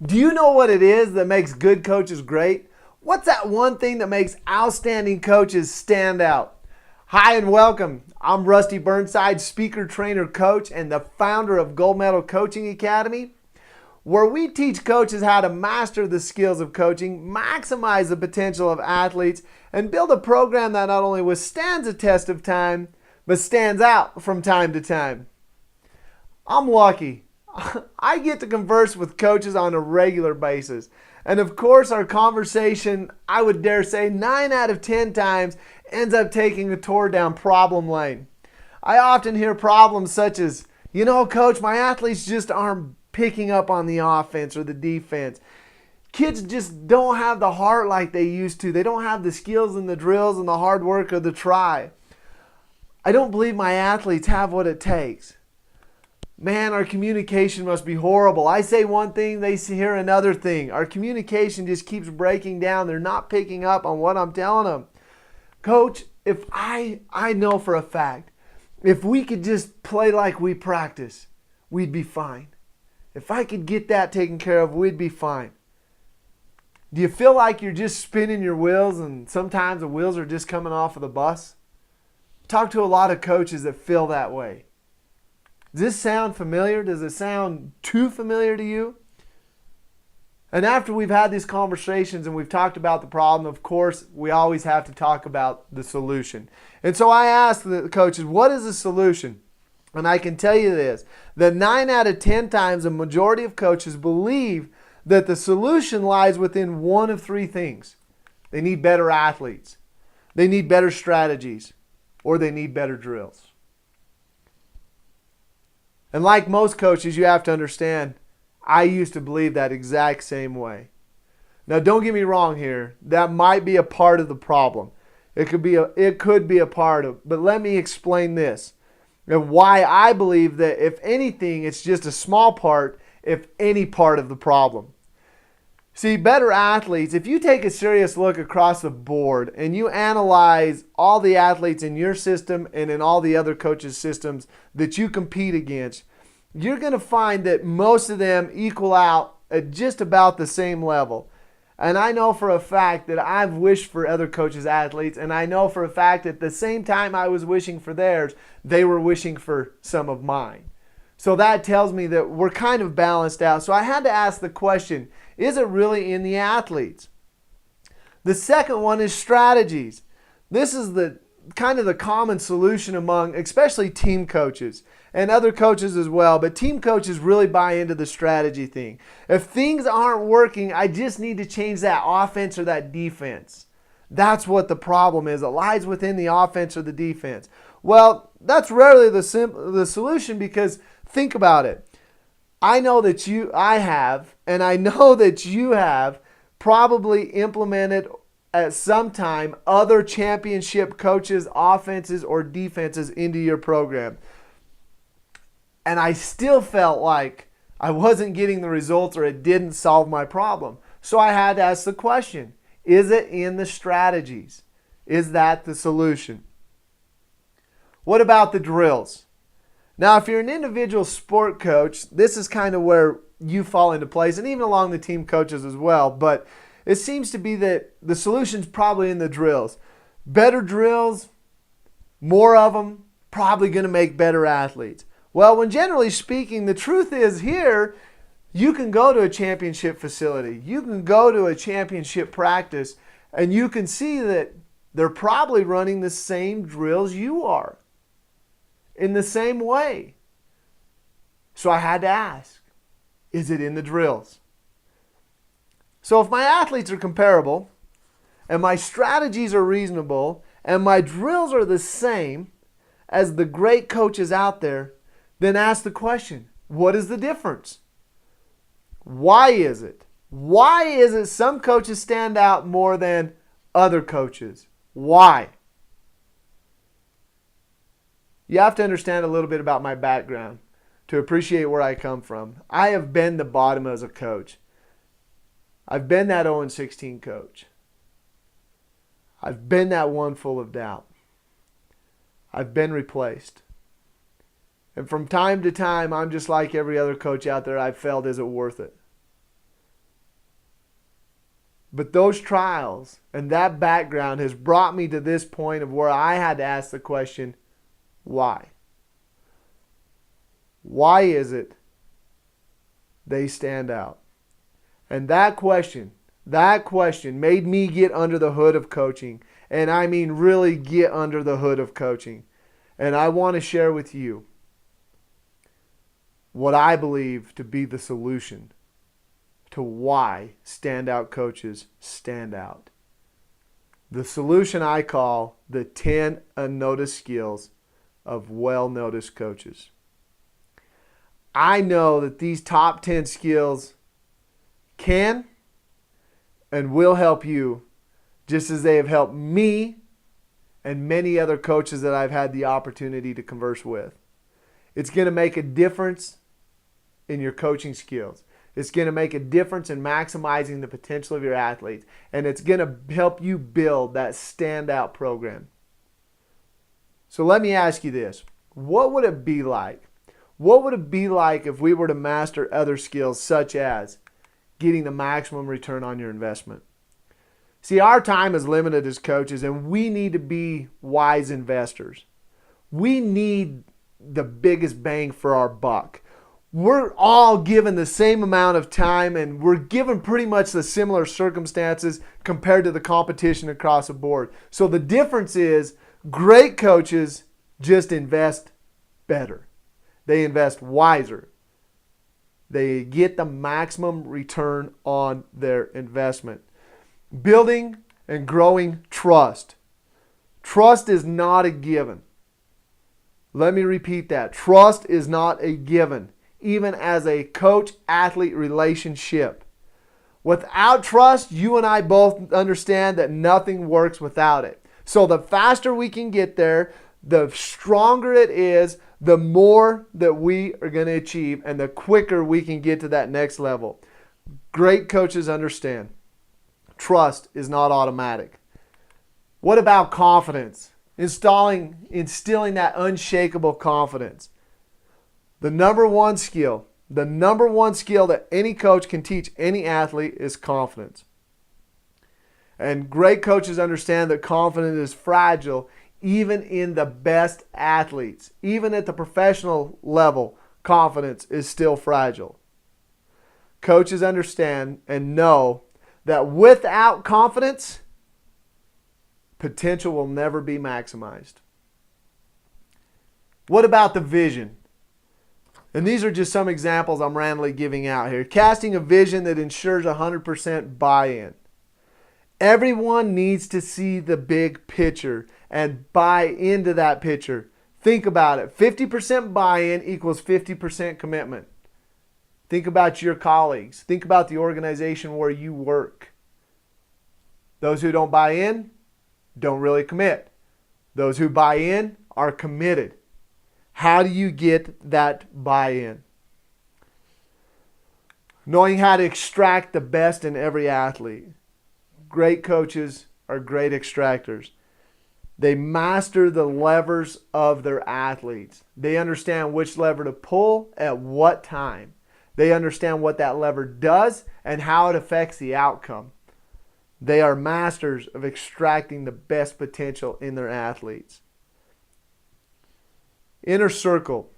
Do you know what it is that makes good coaches great? What's that one thing that makes outstanding coaches stand out? Hi and welcome. I'm Rusty Burnside, speaker, trainer, coach, and the founder of Gold Medal Coaching Academy, where we teach coaches how to master the skills of coaching, maximize the potential of athletes, and build a program that not only withstands a test of time, but stands out from time to time. I'm lucky. I get to converse with coaches on a regular basis. And of course, our conversation, I would dare say 9 out of 10 times, ends up taking a tour down problem lane. I often hear problems such as, coach, my athletes just aren't picking up on the offense or the defense. Kids just don't have the heart like they used to. They don't have the skills and the drills and the hard work or the try. I don't believe my athletes have what it takes. Man, our communication must be horrible. I say one thing, they hear another thing. Our communication just keeps breaking down. They're not picking up on what I'm telling them. Coach, if I know for a fact, if we could just play like we practice, we'd be fine. If I could get that taken care of, we'd be fine. Do you feel like you're just spinning your wheels and sometimes the wheels are just coming off of the bus? Talk to a lot of coaches that feel that way. Does this sound familiar? Does it sound too familiar to you? And after we've had these conversations and we've talked about the problem, of course, we always have to talk about the solution. And so I asked the coaches, what is the solution? And I can tell you this, that 9 out of 10 times, a majority of coaches believe that the solution lies within one of 3 things. They need better athletes, they need better strategies, or they need better drills. And like most coaches, you have to understand, I used to believe that exact same way. Now, don't get me wrong here. That might be a part of the problem. It could be a part of, but let me explain this. And why I believe that if anything, it's just a small part, if any part of the problem. See, better athletes, if you take a serious look across the board and you analyze all the athletes in your system and in all the other coaches' systems that you compete against, you're going to find that most of them equal out at just about the same level. And I know for a fact that I've wished for other coaches' athletes, and I know for a fact that at the same time I was wishing for theirs, they were wishing for some of mine. So that tells me that we're kind of balanced out. So I had to ask the question, is it really in the athletes? The second one is strategies. This is the kind of the common solution among especially team coaches and other coaches as well, but team coaches really buy into the strategy thing. If things aren't working, I just need to change that offense or that defense. That's what the problem is. It lies within the offense or the defense. Well, that's rarely the solution, because think about it. I know that I have probably implemented at some time other championship coaches, offenses or defenses into your program. And I still felt like I wasn't getting the results or it didn't solve my problem. So I had to ask the question, is it in the strategies? Is that the solution? What about the drills? Now, if you're an individual sport coach, this is kind of where you fall into place, and even along the team coaches as well. But it seems to be that the solution's probably in the drills. Better drills, more of them, probably going to make better athletes. Well, when generally speaking, the truth is here, you can go to a championship facility. You can go to a championship practice, and you can see that they're probably running the same drills you are in the same way. So I had to ask, is it in the drills? So if my athletes are comparable and my strategies are reasonable and my drills are the same as the great coaches out there, then ask the question, what is the difference? Why is it? Why is it some coaches stand out more than other coaches? Why? You have to understand a little bit about my background to appreciate where I come from. I have been the bottom as a coach. I've been that 0-16 coach. I've been that one full of doubt. I've been replaced. And from time to time, I'm just like every other coach out there. I've failed. Is it worth it? But those trials and that background has brought me to this point of where I had to ask the question, why? Why is it they stand out? And that question made me get under the hood of coaching. And I mean really get under the hood of coaching. And I want to share with you what I believe to be the solution to why standout coaches stand out. The solution I call the 10 unnoticed skills of well-noticed coaches. I know that these top 10 skills can and will help you just as they have helped me and many other coaches that I've had the opportunity to converse with. It's going to make a difference in your coaching skills. It's going to make a difference in maximizing the potential of your athletes. And it's going to help you build that standout program. So let me ask you this. What would it be like? What would it be like if we were to master other skills such as getting the maximum return on your investment? See, our time is limited as coaches, and we need to be wise investors. We need the biggest bang for our buck. We're all given the same amount of time, and we're given pretty much the similar circumstances compared to the competition across the board. So the difference is great coaches just invest better. They invest wiser. They get the maximum return on their investment. Building and growing trust. Trust is not a given. Let me repeat that. Trust is not a given, even as a coach-athlete relationship. Without trust, you and I both understand that nothing works without it. So the faster we can get there, the stronger it is, the more that we are going to achieve, and the quicker we can get to that next level. Great coaches understand trust is not automatic. What about confidence? Instilling that unshakable confidence. The number one skill that any coach can teach any athlete is confidence. And great coaches understand that confidence is fragile even in the best athletes. Even at the professional level, confidence is still fragile. Coaches understand and know that without confidence, potential will never be maximized. What about the vision? And these are just some examples I'm randomly giving out here. Casting a vision that ensures 100% buy-in. Everyone needs to see the big picture and buy into that picture. Think about it. 50% buy-in equals 50% commitment. Think about your colleagues. Think about the organization where you work. Those who don't buy in don't really commit. Those who buy in are committed. How do you get that buy-in? Knowing how to extract the best in every athlete. Great coaches are great extractors. They master the levers of their athletes. They understand which lever to pull at what time. They understand what that lever does and how it affects the outcome. They are masters of extracting the best potential in their athletes. Inner circle.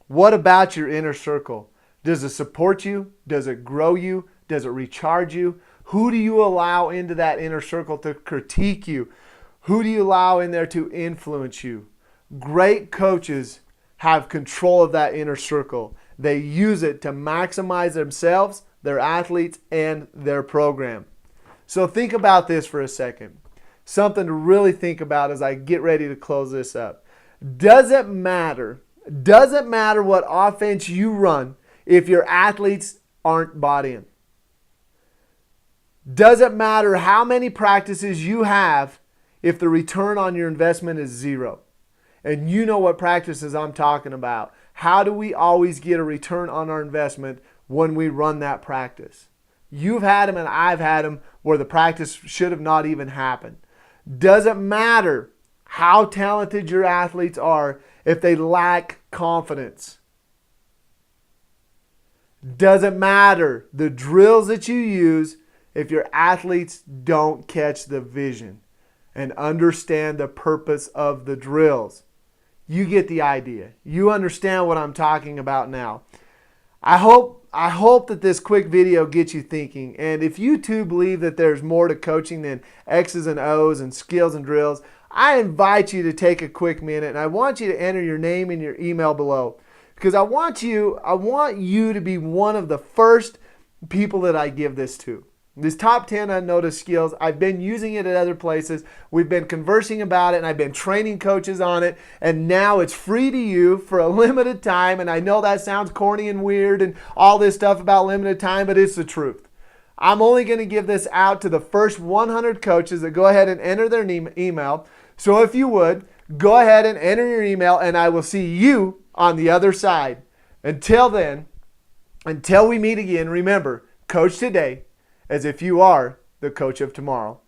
What about your inner circle? Does it support you? Does it grow you? Does it recharge you? Who do you allow into that inner circle to critique you? Who do you allow in there to influence you? Great coaches have control of that inner circle. They use it to maximize themselves, their athletes, and their program. So think about this for a second. Something to really think about as I get ready to close this up. Does it matter what offense you run if your athletes aren't bought in? Does it matter how many practices you have if the return on your investment is zero? And you know what practices I'm talking about. How do we always get a return on our investment when we run that practice? You've had them and I've had them where the practice should have not even happened. Does it matter how talented your athletes are if they lack confidence? Does it matter the drills that you use if your athletes don't catch the vision and understand the purpose of the drills. You get the idea. You understand what I'm talking about now. I hope that this quick video gets you thinking. And if you too believe that there's more to coaching than X's and O's and skills and drills, I invite you to take a quick minute, and I want you to enter your name and your email below, because I want you to be one of the first people that I give this to. This top 10 unnoticed skills, I've been using it at other places. We've been conversing about it, and I've been training coaches on it, and now it's free to you for a limited time. And I know that sounds corny and weird and all this stuff about limited time, but it's the truth. I'm only going to give this out to the first 100 coaches that go ahead and enter their email. So if you would, go ahead and enter your email, and I will see you on the other side. Until then, until we meet again, remember, coach today as if you are the coach of tomorrow.